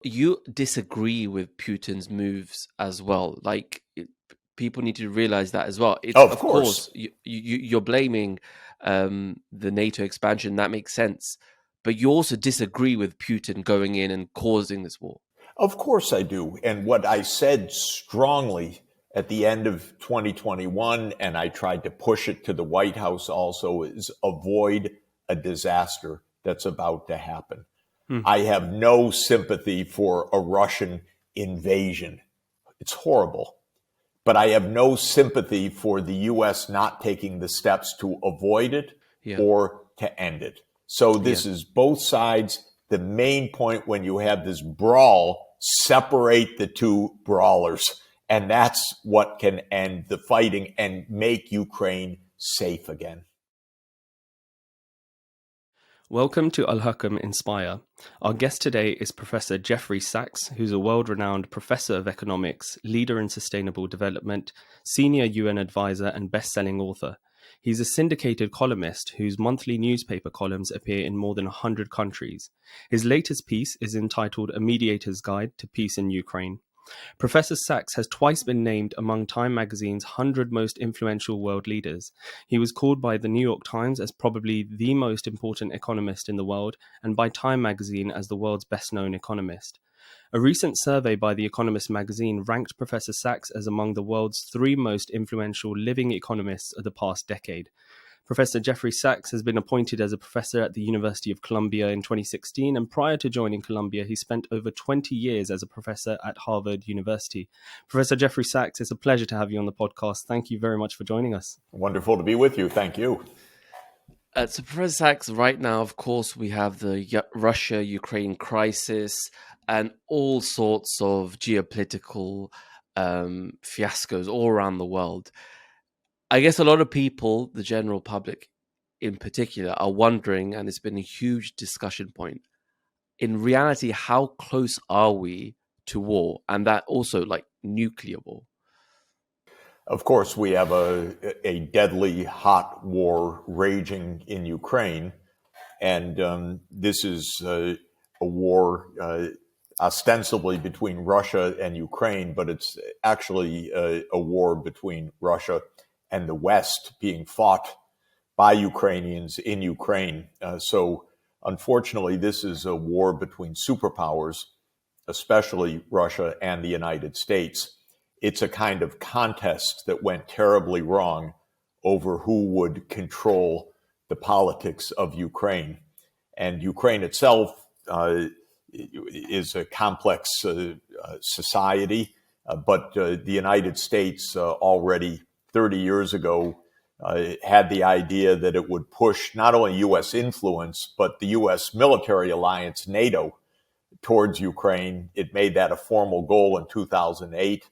you disagree with Putin's moves as well. People need to realize that as well. It's Of of course course. you're blaming the NATO expansion. That makes sense, but you also disagree with Putin going in and causing this war. Of course I do. And what I said strongly at the end of 2021, and I tried to push it to the White House also, is avoid a disaster that's about to happen. Hmm. I have no sympathy for a Russian invasion. It's horrible. But I have no sympathy for the U.S. not taking the steps to avoid it Yeah, or to end it. So yeah. this is both sides. The main point when you have this brawl, separate the two brawlers. And that's what can end the fighting and make Ukraine safe again. Welcome to Hakam Inspire. Our guest today is Professor Jeffrey Sachs, who's a world-renowned professor of economics, leader in sustainable development, senior UN advisor, and best-selling author. He's a syndicated columnist whose monthly newspaper columns appear in more than 100 countries. His latest piece is entitled A Mediator's Guide to Peace in Ukraine. Professor Sachs has twice been named among Time magazine's 100 most influential world leaders. He was called by the New York Times as probably the most important economist in the world, and by Time magazine as the world's best-known economist. A recent survey by the Economist Magazine ranked Professor Sachs as among the world's 3 most influential living economists of the past decade. Professor Jeffrey Sachs has been appointed as a professor at the University of Columbia in 2016, and prior to joining Columbia, he spent over 20 years as a professor at Harvard University. Professor Jeffrey Sachs, it's a pleasure to have you on the podcast. Thank you very much for joining us. Wonderful to be with you. Thank you. So Professor Sachs, right now, of course, we have the Russia-Ukraine crisis and all sorts of geopolitical fiascos all around the world. I guess a lot of people, the general public in particular, are wondering, and it's been a huge discussion point, in reality, how close are we to war? And that also like nuclear war. Of course, we have a deadly hot war raging in Ukraine. And this is a war ostensibly between Russia and Ukraine, but it's actually a war between Russia and the West being fought by Ukrainians in Ukraine. So unfortunately, this is a war between superpowers, especially Russia and the United States. It's a kind of contest that went terribly wrong over who would control the politics of Ukraine. And Ukraine itself is a complex society, but the United States already 30 years ago had the idea that it would push not only U.S. influence, but the U.S. military alliance, NATO, towards Ukraine. It made that a formal goal in 2008.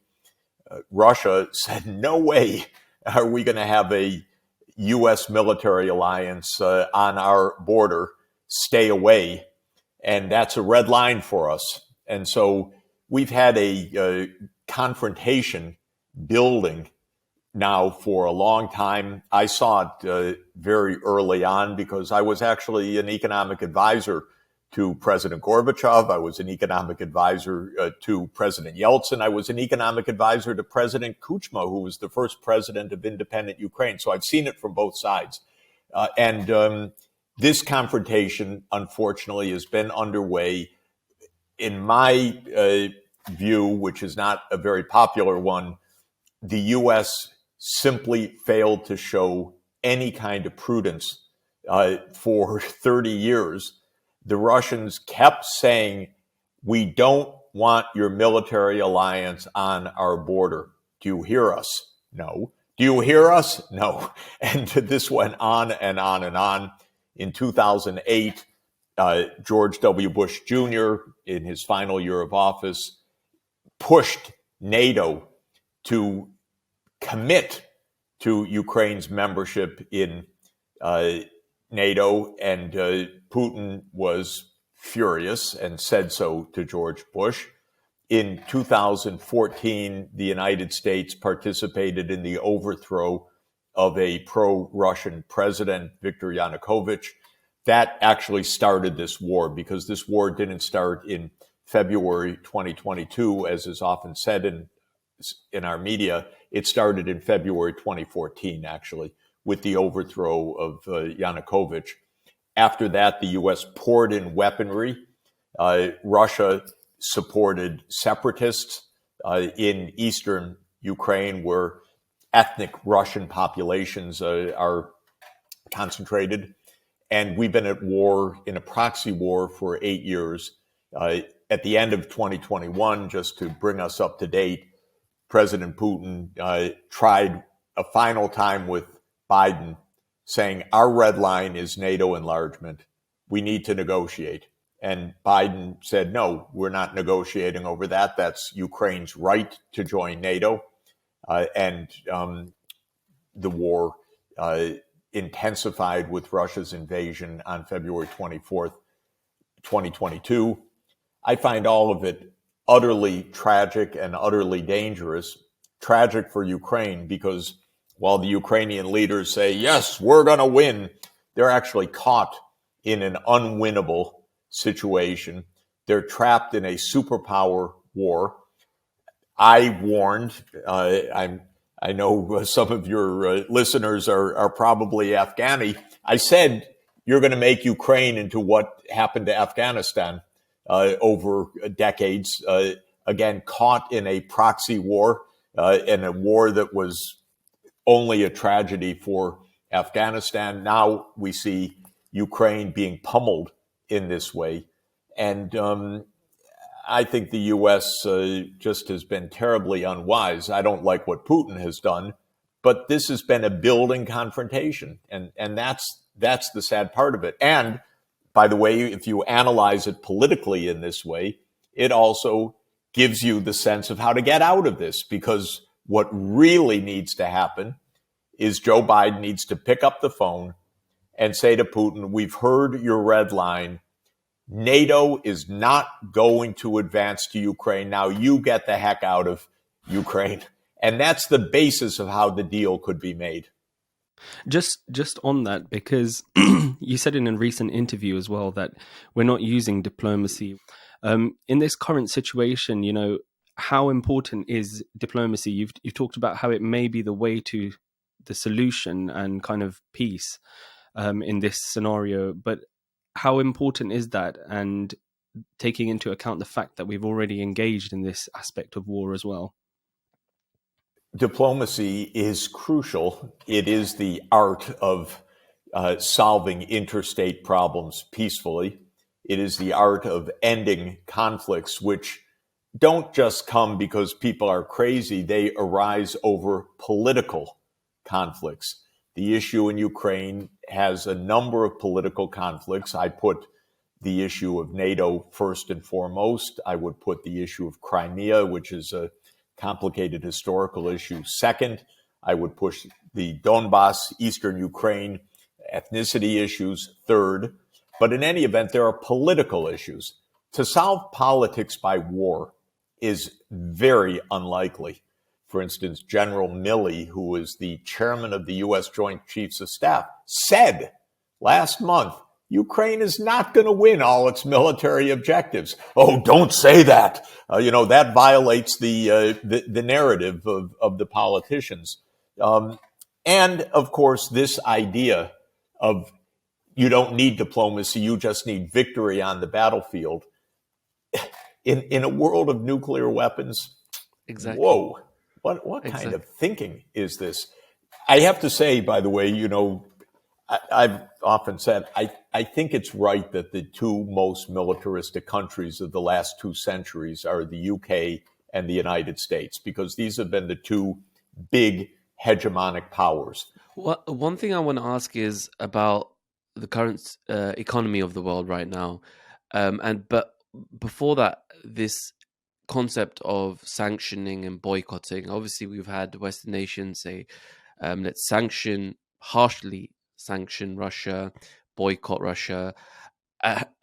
Russia said, no way are we going to have a U.S. military alliance on our border. Stay away. And that's a red line for us. And so we've had a confrontation building now for a long time. I saw it very early on because I was actually an economic advisor to President Gorbachev. I was an economic advisor to President Yeltsin. I was an economic advisor to President Kuchma, who was the first president of independent Ukraine. So I've seen it from both sides. And this confrontation, unfortunately, has been underway. In my view, which is not a very popular one, the U.S. simply failed to show any kind of prudence for 30 years. The Russians kept saying, we don't want your military alliance on our border. Do you hear us? No. Do you hear us? No. And this went on and on and on. In 2008, George W. Bush Jr., in his final year of office, pushed NATO to commit to Ukraine's membership in NATO, and Putin was furious and said so to George Bush. In 2014, the United States participated in the overthrow of a pro-Russian president, Viktor Yanukovych. That actually started this war, because this war didn't start in February 2022, as is often said in our media. It started in February 2014, actually, with the overthrow of Yanukovych. After that, the U.S. poured in weaponry. Russia supported separatists in eastern Ukraine, where ethnic Russian populations are concentrated. And we've been at war, in a proxy war, for 8 years. At the end of 2021, just to bring us up to date, President Putin tried a final time with Biden, saying, our red line is NATO enlargement. We need to negotiate. And Biden said, no, we're not negotiating over that. That's Ukraine's right to join NATO. And the war intensified with Russia's invasion on February 24th, 2022. I find all of it utterly tragic and utterly dangerous. Tragic for Ukraine because while the Ukrainian leaders say, yes, we're going to win, they're actually caught in an unwinnable situation. They're trapped in a superpower war. I warned, I know some of your listeners are probably Afghani. I said, you're going to make Ukraine into what happened to Afghanistan over decades, again, caught in a proxy war, in a war that was only a tragedy for Afghanistan. Now we see Ukraine being pummeled in this way. And I think the U.S. Just has been terribly unwise. I don't like what Putin has done, but this has been a building confrontation. And that's the sad part of it. And by the way, if you analyze it politically in this way, it also gives you the sense of how to get out of this, because what really needs to happen is Joe Biden needs to pick up the phone and say to Putin, we've heard your red line. NATO is not going to advance to Ukraine. Now you get the heck out of Ukraine. And that's the basis of how the deal could be made. Just on that, because you said in a recent interview as well that we're not using diplomacy. In this current situation, you know, how important is diplomacy? You've talked about how it may be the way to the solution and kind of peace in this scenario, but how important is that? And taking into account the fact that we've already engaged in this aspect of war as well. Diplomacy is crucial. It is the art of solving interstate problems peacefully. It is the art of ending conflicts, which don't just come because people are crazy. They arise over political conflicts. The issue in Ukraine has a number of political conflicts. I put the issue of NATO first and foremost. I would put the issue of Crimea, which is a complicated historical issue, second. I would push the Donbass, Eastern Ukraine, ethnicity issues third. But in any event, there are political issues. To solve politics by war is very unlikely. For instance, General Milley, who is the chairman of the U.S. Joint Chiefs of Staff, said last month, Ukraine is not going to win all its military objectives. Oh, don't say that. That violates the narrative of the politicians. And of course, this idea of you don't need diplomacy, you just need victory on the battlefield. In a world of nuclear weapons, Exactly. Whoa, what kind of thinking is this? I have to say, by the way, I've often said, I think it's right that the two most militaristic countries of the last 2 centuries are the UK and the United States, because these have been the two big hegemonic powers. Well, one thing I want to ask is about the current economy of the world right now. But before that, this concept of sanctioning and boycotting, obviously we've had Western nations say, let's harshly sanction Russia, boycott Russia.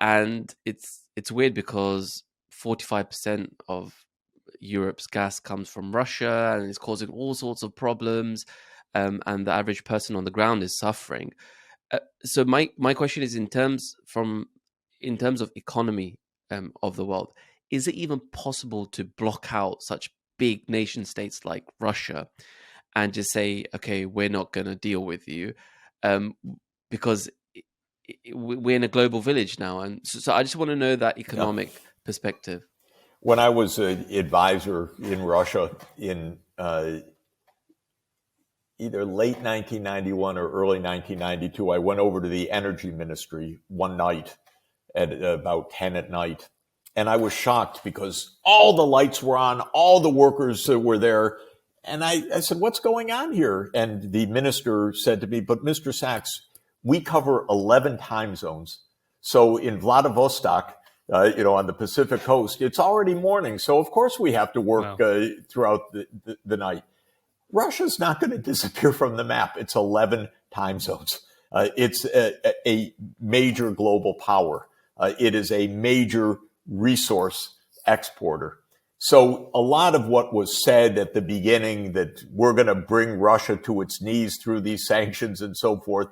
And it's weird because 45% of Europe's gas comes from Russia and it's causing all sorts of problems. And the average person on the ground is suffering. So my question is in terms of economy of the world, is it even possible to block out such big nation states like Russia and just say, okay, we're not going to deal with you, because we're in a global village now? And so I just want to know that Yeah. economic perspective. When I was an advisor in Russia in either late 1991 or early 1992, I went over to the energy ministry one night at about 10 at night. And I was shocked because all the lights were on, all the workers were there. And I said, what's going on here? And the minister said to me, but Mr. Sachs, we cover 11 time zones. So in Vladivostok, on the Pacific coast, it's already morning. So of course we have to work throughout the night. Russia's not going to disappear from the map. It's 11 time zones. It's a major global power. It is a major resource exporter. So a lot of what was said at the beginning, that we're going to bring Russia to its knees through these sanctions and so forth,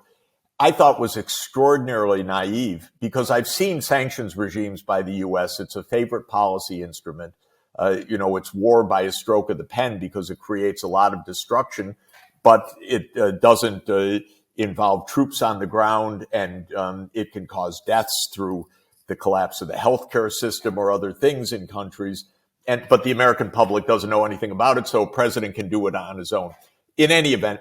I thought was extraordinarily naive, because I've seen sanctions regimes by the U.S. It's a favorite policy instrument. It's war by a stroke of the pen because it creates a lot of destruction, but it doesn't involve troops on the ground, and it can cause deaths through the collapse of the healthcare system or other things in countries. But the American public doesn't know anything about it, so a president can do it on his own. In any event,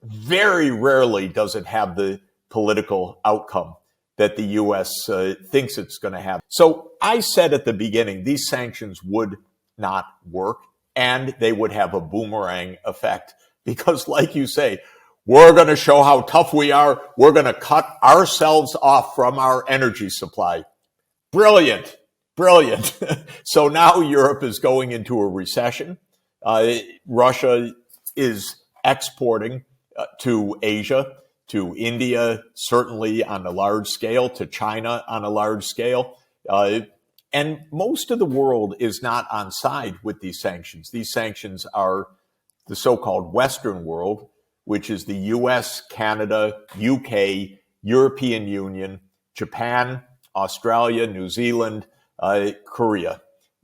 very rarely does it have the political outcome that the U.S. Thinks it's going to have. So I said at the beginning, these sanctions would not work, and they would have a boomerang effect, because, like you say, we're going to show how tough we are. We're going to cut ourselves off from our energy supply. Brilliant. So now Europe is going into a recession. Russia is exporting to Asia, to India, certainly on a large scale, to China on a large scale. And most of the world is not on side with these sanctions. These sanctions are the so-called Western world, which is the US, Canada, UK, European Union, Japan, Australia, New Zealand, Korea.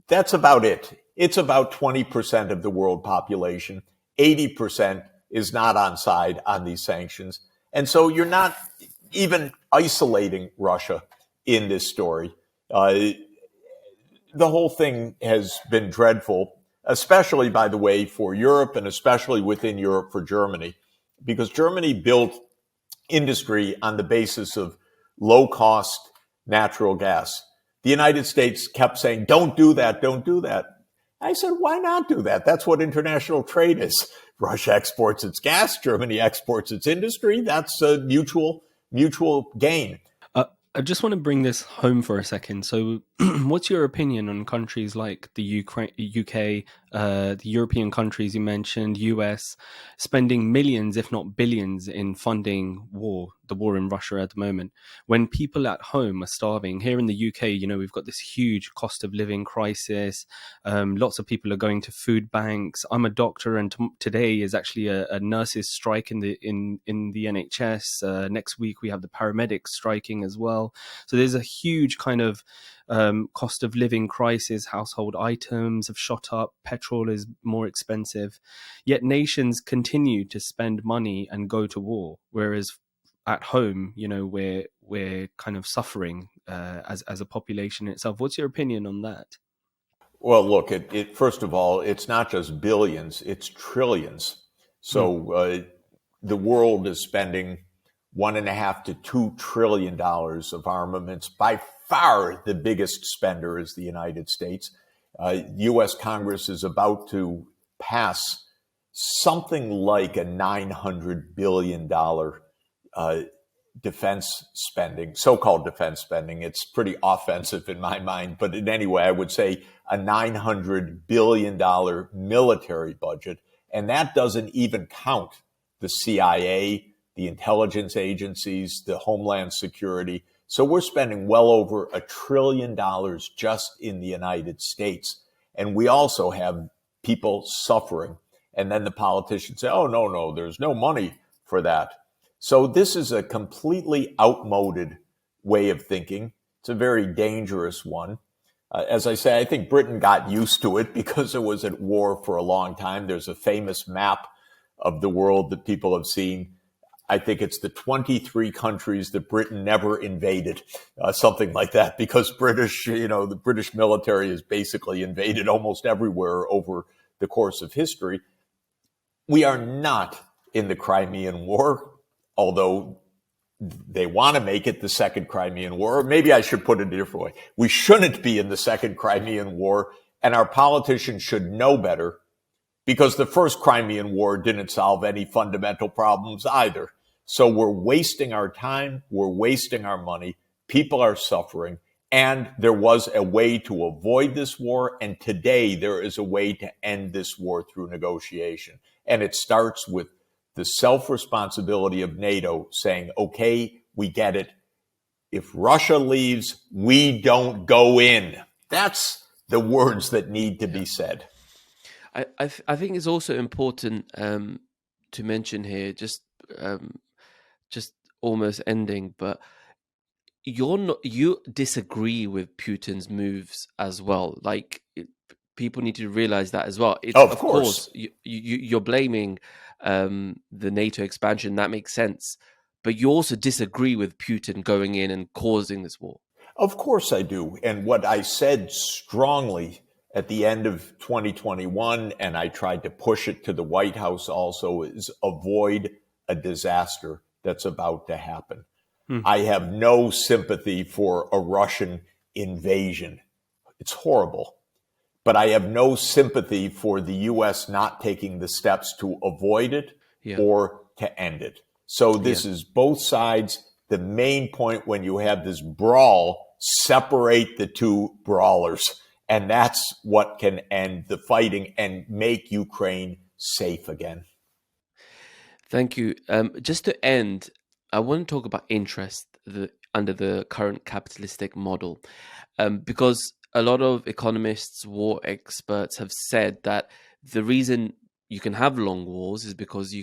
That's about it. It's about 20% of the world population. 80% is not on side on these sanctions. And so you're not even isolating Russia in this story. The whole thing has been dreadful, especially, by the way, for Europe, and especially within Europe for Germany, because Germany built industry on the basis of low-cost natural gas. The United States kept saying, don't do that, don't do that. I said, why not do that? That's what international trade is. Russia exports its gas, Germany exports its industry. That's a mutual gain. I just want to bring this home for a second. So what's your opinion on countries like the UK, the European countries you mentioned, US, spending millions, if not billions, in funding the war in Russia at the moment, when people at home are starving? Here in the UK, we've got this huge cost of living crisis. Lots of people are going to food banks. I'm a doctor, and today is actually a nurses' strike in the NHS. Next week we have the paramedics striking as well. So there's a huge kind of cost of living crisis. Household items have shot up. Petrol is more expensive. Yet nations continue to spend money and go to war, whereas at home, we're kind of suffering as a population itself. What's your opinion on that? Well, look, first of all, it's not just billions, it's trillions. So the world is spending $1.5 to $2 trillion of armaments. By far, the biggest spender is the United States. U.S. Congress is about to pass something like a $900 billion defense spending, so-called defense spending. It's pretty offensive in my mind, but in any way, I would say a $900 billion military budget. And that doesn't even count the CIA, the intelligence agencies, the Homeland Security. So we're spending well over $1 trillion just in the United States. And we also have people suffering. And then the politicians say, oh, no, there's no money for that. So this is a completely outmoded way of thinking. It's a very dangerous one. As I say, I think Britain got used to it because it was at war for a long time. There's a famous map of the world that people have seen. I think it's the 23 countries that Britain never invaded, something like that, because the British military has basically invaded almost everywhere over the course of history. We are not in the Crimean War, although they want to make it the Second Crimean War. Or maybe I should put it a different way. We shouldn't be in the Second Crimean War, and our politicians should know better, because the First Crimean War didn't solve any fundamental problems either. So we're wasting our time, we're wasting our money, people are suffering, and there was a way to avoid this war, and today there is a way to end this war through negotiation. And it starts with the self-responsibility of NATO saying, okay, we get it. If Russia leaves, we don't go in. That's the words that need to be said. I think it's also important to mention here, just almost ending, but you disagree with Putin's moves as well. Like, people need to realize that as well. It's, Of course. you're blaming the NATO expansion. That makes sense, but you also disagree with Putin going in and causing this war. Of course I do. And what I said strongly at the end of 2021, and I tried to push it to the White House also, is avoid a disaster that's about to happen. I have no sympathy for a Russian invasion. It's horrible. But I have no sympathy for the U.S. not taking the steps to avoid it or to end it. So this is both sides. The main point when you have this brawl, separate the two brawlers. And that's what can end the fighting and make Ukraine safe again. Thank you. Just to end, I want to talk about interest under the current capitalistic model, because a lot of economists, war experts have said that the reason you can have long wars is because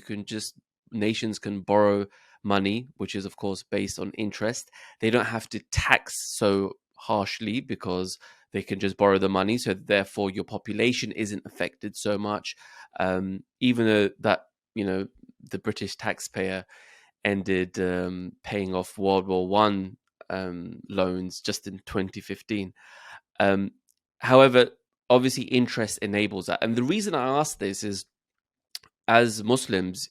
nations can borrow money, which is of course based on interest. They don't have to tax so harshly because they can just borrow the money. So therefore your population isn't affected so much. Even though that, the British taxpayer ended paying off World War One loans just in 2015. However, obviously interest enables that. And the reason I ask this is, as Muslims,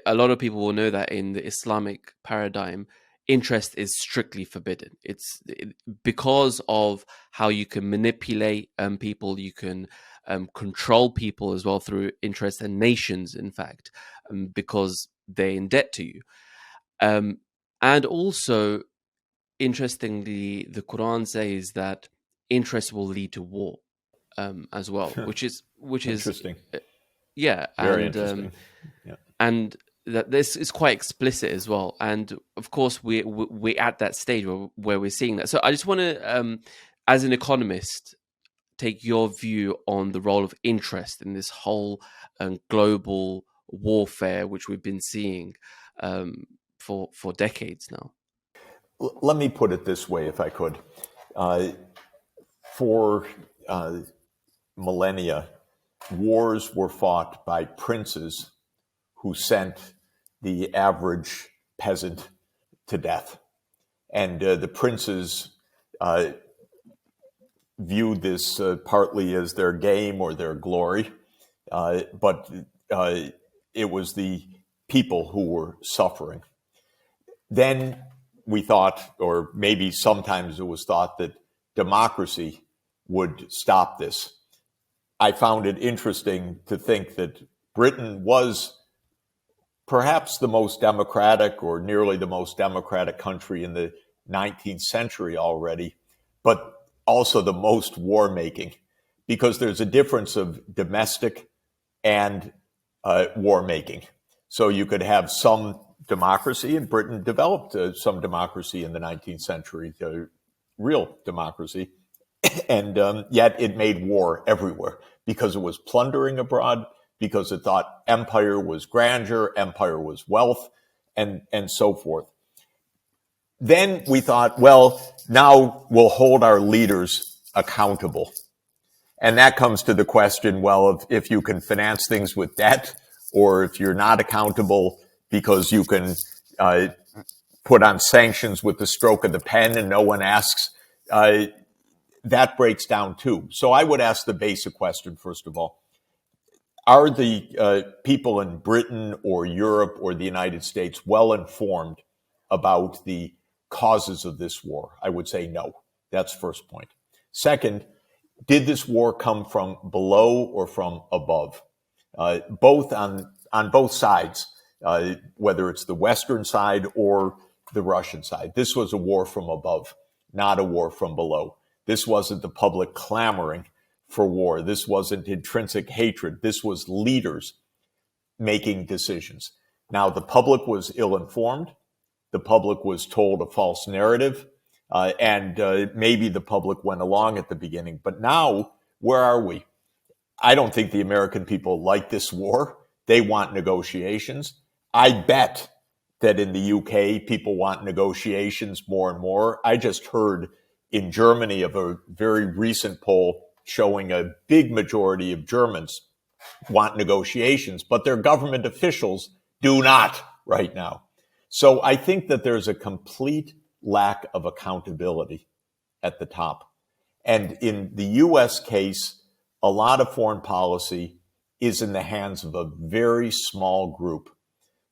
a lot of people will know that in the Islamic paradigm, interest is strictly forbidden. It's because of how you can manipulate people, you can control people as well through interest, and nations, in fact, because they're in debt to you. And also, interestingly, the Quran says that interest will lead to war as well, which is Interesting. and Very interesting. and that this is quite explicit as well. And of course, we're at that stage where we're seeing that. So I just want to, as an economist, take your view on the role of interest in this whole global warfare, which we've been seeing for decades now. Let me put it this way, if I could. For millennia, wars were fought by princes who sent the average peasant to death. And the princes viewed this partly as their game or their glory, but it was the people who were suffering. Then we thought, or maybe sometimes it was thought, that democracy would stop this. I found it interesting to think that Britain was perhaps the most democratic, or nearly the most democratic country in the 19th century already, but also the most war-making, because there's a difference of domestic and war-making. So you could have some democracy, and Britain developed some democracy in the 19th century, real democracy, and yet it made war everywhere because it was plundering abroad, because it thought empire was grandeur, empire was wealth, and so forth. Then we thought, well, now we'll hold our leaders accountable. And that comes to the question, well, if you can finance things with debt, or if you're not accountable because you can put on sanctions with the stroke of the pen and no one asks, that breaks down too. So I would ask the basic question, first of all. Are the people in Britain or Europe or the United States well informed about the causes of this war? I would say no. That's first point. Second, did this war come from below or from above? Both on both sides, whether it's the Western side or the Russian side. This was a war from above, not a war from below. This wasn't the public clamoring for war. This wasn't intrinsic hatred. This was leaders making decisions. Now, the public was ill-informed. The public was told a false narrative. And maybe the public went along at the beginning. But now, where are we? I don't think the American people like this war. They want negotiations. I bet that in the UK, people want negotiations more and more. I just heard in Germany of a very recent poll showing a big majority of Germans want negotiations, but their government officials do not right now. So I think that there's a complete lack of accountability at the top. And in the U.S. case, a lot of foreign policy is in the hands of a very small group.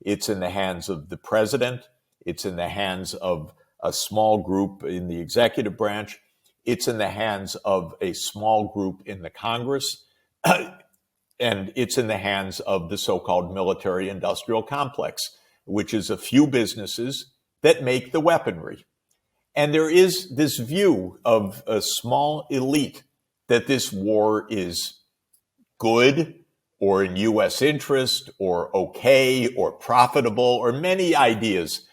It's in the hands of the president. It's in the hands of a small group in the executive branch. It's in the hands of a small group in the Congress. And it's in the hands of the so-called military-industrial complex, which is a few businesses that make the weaponry. And there is this view of a small elite that this war is good or in U.S. interest or okay or profitable or many ideas.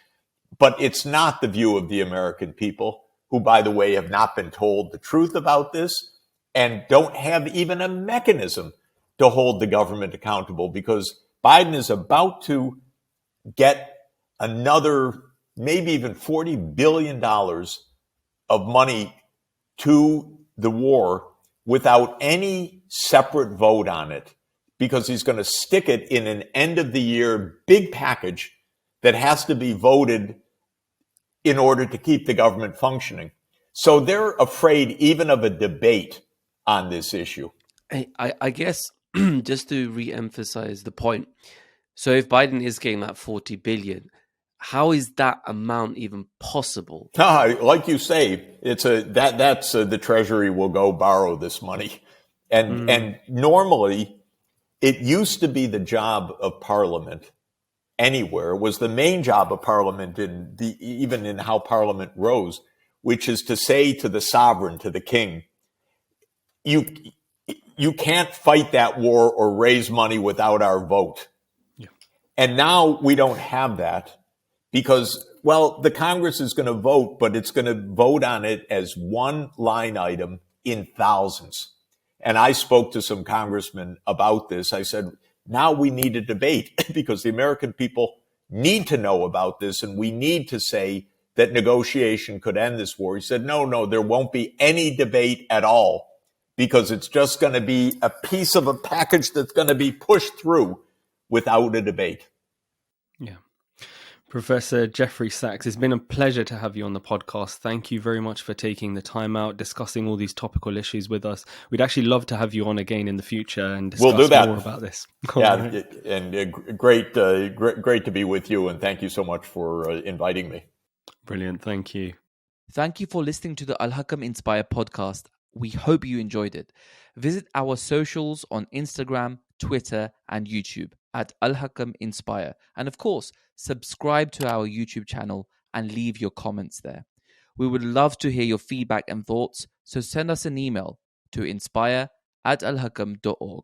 But it's not the view of the American people, who, by the way, have not been told the truth about this and don't have even a mechanism to hold the government accountable, because Biden is about to get another maybe even $40 billion of money to the war without any separate vote on it, because he's going to stick it in an end of the year big package that has to be voted in order to keep the government functioning. So they're afraid even of a debate on this issue. I guess just to re-emphasize the point, so if Biden is getting that 40 billion, how is that amount even possible? Like you say, it's that's the Treasury will go borrow this money. And normally it used to be the job of Parliament anywhere, was the main job of Parliament even in how Parliament rose, which is to say to the sovereign, to the king, you can't fight that war or raise money without our vote. Yeah. And now we don't have that because, well, the Congress is going to vote, but it's going to vote on it as one line item in thousands. And I spoke to some congressmen about this. I said, now we need a debate because the American people need to know about this, and we need to say that negotiation could end this war. He said, no, there won't be any debate at all, because it's just going to be a piece of a package that's going to be pushed through without a debate. Yeah. Professor Jeffrey Sachs, it's been a pleasure to have you on the podcast. Thank you very much for taking the time out, discussing all these topical issues with us. We'd actually love to have you on again in the future and discuss more about this. Yeah, right. And great to be with you, and thank you so much for inviting me. Brilliant, thank you. Thank you for listening to the Al-Hakam Inspire podcast. We hope you enjoyed it. Visit our socials on Instagram, Twitter, and YouTube at Al-Hakam Inspire. And of course, subscribe to our YouTube channel and leave your comments there. We would love to hear your feedback and thoughts, so send us an email to inspire@alhakam.org.